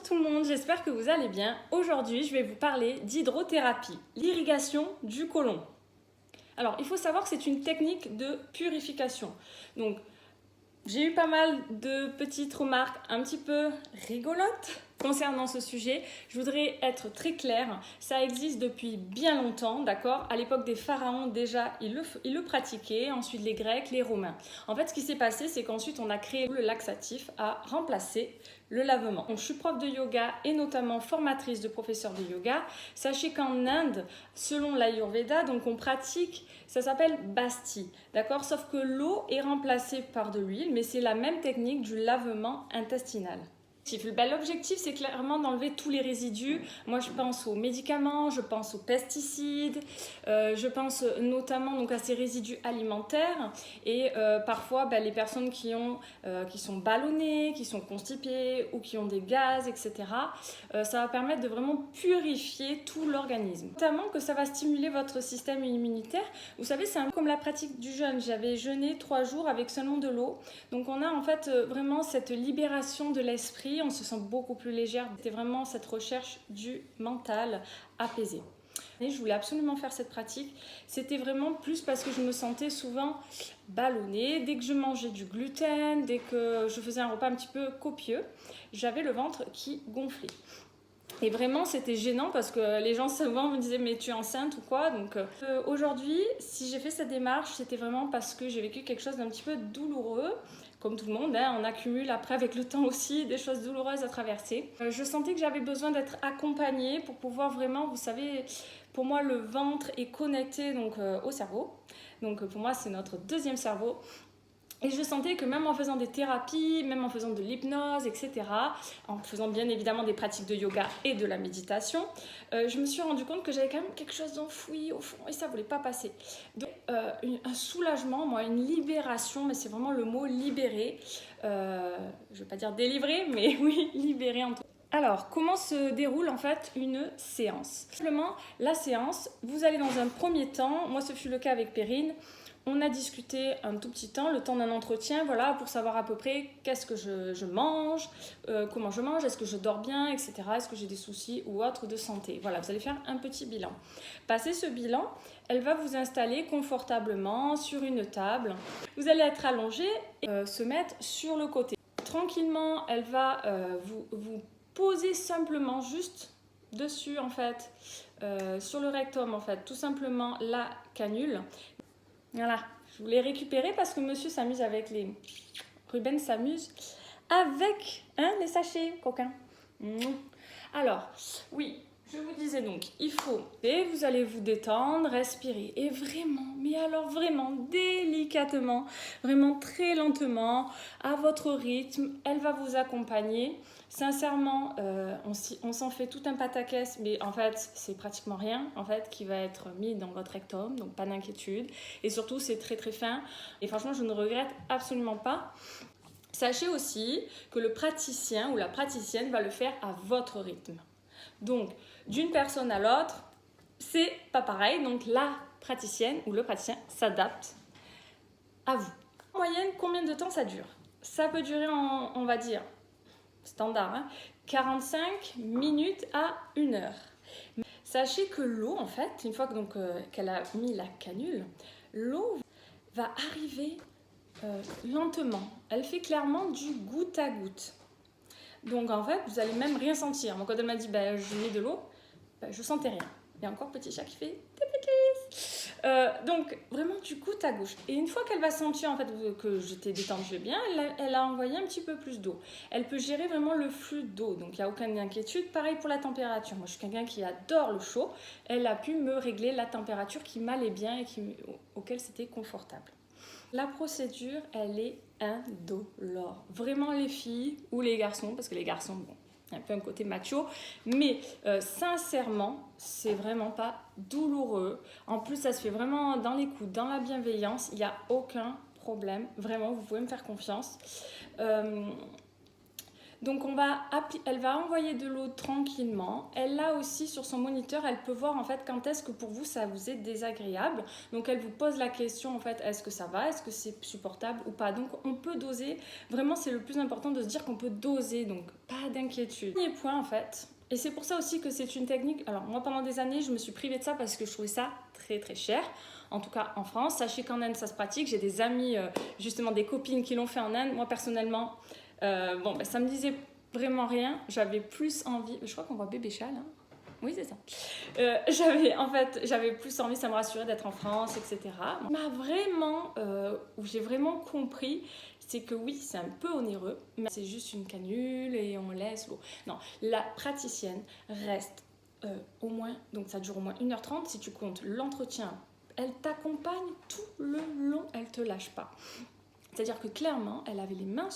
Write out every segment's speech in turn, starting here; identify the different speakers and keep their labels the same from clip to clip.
Speaker 1: tout le monde, j'espère que vous allez bien. Aujourd'hui, je vais vous parler d'hydrothérapie, l'irrigation du côlon. Alors, il faut savoir que c'est une technique de purification. Donc, j'ai eu pas mal de petites remarques un petit peu rigolotes concernant ce sujet. Je voudrais être très claire, ça existe depuis bien longtemps, d'accord? À l'époque des pharaons, déjà, ils le pratiquaient, ensuite les Grecs, les Romains. En fait, ce qui s'est passé, c'est qu'ensuite, on a créé le laxatif à remplacer le lavement. Donc, je suis prof de yoga et notamment formatrice de professeurs de yoga. Sachez qu'en Inde, selon l'Ayurveda, donc on pratique, ça s'appelle Basti, d'accord? Sauf que l'eau est remplacée par de l'huile, mais c'est la même technique du lavement intestinal. L'objectif, c'est clairement d'enlever tous les résidus. Moi, je pense aux médicaments, je pense aux pesticides, je pense notamment donc, à ces résidus alimentaires et parfois les personnes qui sont ballonnées, qui sont constipées ou qui ont des gaz, etc. Ça va permettre de vraiment purifier tout l'organisme. Notamment que ça va stimuler votre système immunitaire. Vous savez, c'est un peu comme la pratique du jeûne. J'avais jeûné 3 jours avec seulement de l'eau. Donc on a en fait vraiment cette libération de l'esprit. On se sent beaucoup plus légère. C'était vraiment cette recherche du mental apaisé. Et je voulais absolument faire cette pratique. C'était vraiment plus parce que je me sentais souvent ballonnée. Dès que je mangeais du gluten, dès que je faisais un repas un petit peu copieux, j'avais le ventre qui gonflait. Et vraiment, c'était gênant parce que les gens souvent me disaient « mais tu es enceinte ou quoi ?» Donc aujourd'hui, si j'ai fait cette démarche, c'était vraiment parce que j'ai vécu quelque chose d'un petit peu douloureux. Comme tout le monde, on accumule après avec le temps aussi des choses douloureuses à traverser. Je sentais que j'avais besoin d'être accompagnée pour pouvoir vraiment, vous savez, pour moi le ventre est connecté donc, au cerveau. Donc pour moi c'est notre deuxième cerveau. Et je sentais que même en faisant des thérapies, même en faisant de l'hypnose, etc., en faisant bien évidemment des pratiques de yoga et de la méditation, je me suis rendu compte que j'avais quand même quelque chose d'enfoui au fond et ça ne voulait pas passer. Donc un soulagement, moi, une libération, mais c'est vraiment le mot libérer. Je ne vais pas dire délivrer, mais oui, libérer en tout cas. Alors, comment se déroule en fait une séance? Simplement, la séance, vous allez dans un premier temps, moi ce fut le cas avec Perrine, on a discuté un tout petit temps, le temps d'un entretien, voilà, pour savoir à peu près qu'est-ce que je mange, comment je mange, est-ce que je dors bien, etc. Est-ce que j'ai des soucis ou autres de santé. Voilà, vous allez faire un petit bilan. Passé ce bilan, elle va vous installer confortablement sur une table. Vous allez être allongé et se mettre sur le côté. Tranquillement, elle va vous poser simplement juste dessus, en fait, sur le rectum, en fait, tout simplement la canule. Voilà, je voulais récupérer parce que monsieur s'amuse avec les... Ruben s'amuse avec les sachets coquins. Alors, oui, je vous disais donc, il faut... Et vous allez vous détendre, respirer. Et vraiment, mais alors vraiment délicatement, vraiment très lentement, à votre rythme, elle va vous accompagner. Sincèrement, on s'en fait tout un pataquès, mais en fait, c'est pratiquement rien en fait, qui va être mis dans votre rectum, donc pas d'inquiétude. Et surtout, c'est très très fin. Et franchement, je ne regrette absolument pas. Sachez aussi que le praticien ou la praticienne va le faire à votre rythme. Donc, d'une personne à l'autre, c'est pas pareil. Donc, la praticienne ou le praticien s'adapte à vous. En moyenne, combien de temps ça dure? Ça peut durer, on va dire, standard, 45 minutes à 1 heure. Sachez que l'eau, en fait, une fois qu'elle a mis la canule, l'eau va arriver lentement. Elle fait clairement du goutte à goutte. Donc en fait, vous allez même rien sentir. Moi, quand elle m'a dit je mets de l'eau, je sentais rien. Il y a encore petit chat qui fait donc vraiment du goutte à gauche. Et une fois qu'elle va sentir en fait que j'étais détendue bien, elle a envoyé un petit peu plus d'eau. Elle peut gérer vraiment le flux d'eau, donc il n'y a aucune inquiétude. Pareil pour la température. Moi je suis quelqu'un qui adore le chaud. Elle a pu me régler la température qui m'allait bien et auquel c'était confortable. La procédure, elle est indolore. Vraiment les filles ou les garçons, parce que les garçons, bon, un peu un côté macho, mais sincèrement, c'est vraiment pas douloureux. En plus, ça se fait vraiment dans l'écoute, dans la bienveillance, il n'y a aucun problème. Vraiment, vous pouvez me faire confiance. Donc elle va envoyer de l'eau tranquillement. Elle l'a aussi sur son moniteur, elle peut voir en fait quand est-ce que pour vous ça vous est désagréable. Donc elle vous pose la question en fait, est-ce que ça va, est-ce que c'est supportable ou pas. Donc on peut doser, vraiment c'est le plus important de se dire qu'on peut doser, donc pas d'inquiétude. Premier point en fait, et c'est pour ça aussi que c'est une technique, alors moi pendant des années je me suis privée de ça parce que je trouvais ça très très cher. En tout cas en France, sachez qu'en Inde ça se pratique, j'ai des amis, justement des copines qui l'ont fait en Inde. Moi personnellement, ça me disait vraiment rien. J'avais plus envie. Je crois qu'on voit bébé Chal. Hein. Oui, c'est ça. J'avais plus envie, ça me rassurait d'être en France, etc. Où j'ai vraiment compris, c'est que oui, c'est un peu onéreux, mais c'est juste une canule et on laisse l'eau. Non, la praticienne reste au moins, donc ça dure au moins 1h30 si tu comptes l'entretien. Elle t'accompagne tout le long, elle te lâche pas. C'est-à-dire que clairement, elle avait les mains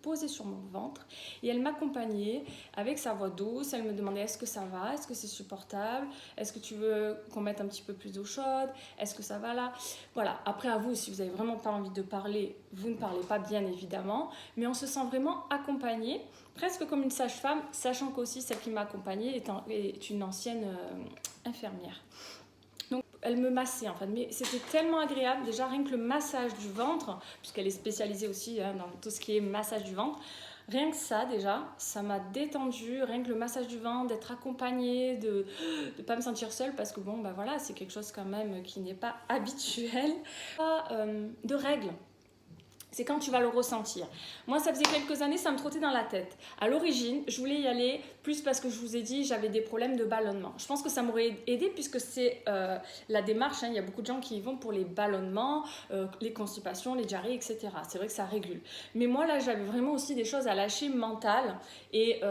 Speaker 1: posées sur mon ventre et elle m'accompagnait avec sa voix douce. Elle me demandait est-ce que ça va, est-ce que c'est supportable, est-ce que tu veux qu'on mette un petit peu plus d'eau chaude, est-ce que ça va là. Voilà, après à vous, si vous n'avez vraiment pas envie de parler, vous ne parlez pas bien évidemment, mais on se sent vraiment accompagné, presque comme une sage-femme, sachant qu'aussi celle qui m'a accompagnée est une ancienne infirmière. Donc elle me massait en fait, mais c'était tellement agréable, déjà rien que le massage du ventre, puisqu'elle est spécialisée aussi dans tout ce qui est massage du ventre, rien que ça déjà, ça m'a détendue, rien que le massage du ventre, d'être accompagnée, de ne pas me sentir seule, parce que bon, voilà, c'est quelque chose quand même qui n'est pas habituel. Pas de règles. C'est quand tu vas le ressentir. Moi, ça faisait quelques années, ça me trottait dans la tête. À l'origine, je voulais y aller plus parce que je vous ai dit, j'avais des problèmes de ballonnement. Je pense que ça m'aurait aidé puisque c'est la démarche. Il y a beaucoup de gens qui y vont pour les ballonnements, les constipations, les diarrhées, etc. C'est vrai que ça régule. Mais moi, là, j'avais vraiment aussi des choses à lâcher mentales et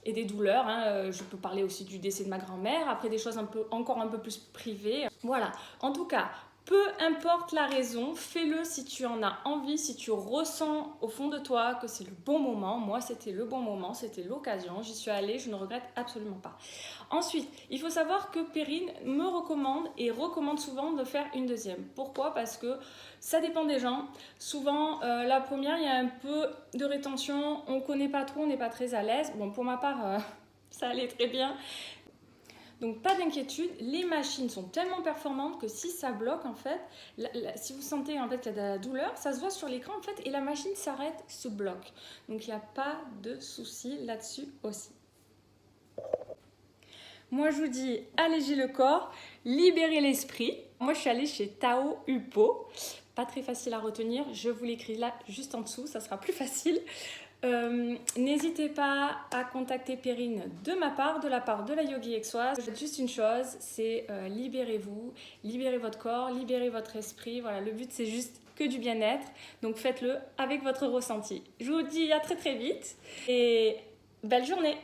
Speaker 1: des douleurs. Je peux parler aussi du décès de ma grand-mère, après des choses encore un peu plus privées. Voilà. En tout cas, peu importe la raison, fais-le si tu en as envie, si tu ressens au fond de toi que c'est le bon moment. Moi, c'était le bon moment, c'était l'occasion. J'y suis allée, je ne regrette absolument pas. Ensuite, il faut savoir que Perrine me recommande souvent de faire une deuxième. Pourquoi ? Parce que ça dépend des gens. Souvent, la première, il y a un peu de rétention, on ne connaît pas trop, on n'est pas très à l'aise. Bon, pour ma part, ça allait très bien. Donc pas d'inquiétude, les machines sont tellement performantes que si ça bloque en fait, si vous sentez en fait qu'il y a de la douleur, ça se voit sur l'écran en fait et la machine s'arrête, se bloque. Donc il n'y a pas de souci là-dessus aussi. Moi je vous dis, allégez le corps, libérez l'esprit. Moi je suis allée chez Tao Hupo, pas très facile à retenir, je vous l'écris là juste en dessous, ça sera plus facile. N'hésitez pas à contacter Perrine de ma part, de la part de la Yogi Aixoise. Faites juste une chose, c'est libérez-vous, libérez votre corps, libérez votre esprit. Voilà, le but c'est juste que du bien-être. Donc faites-le avec votre ressenti. Je vous dis à très très vite et belle journée.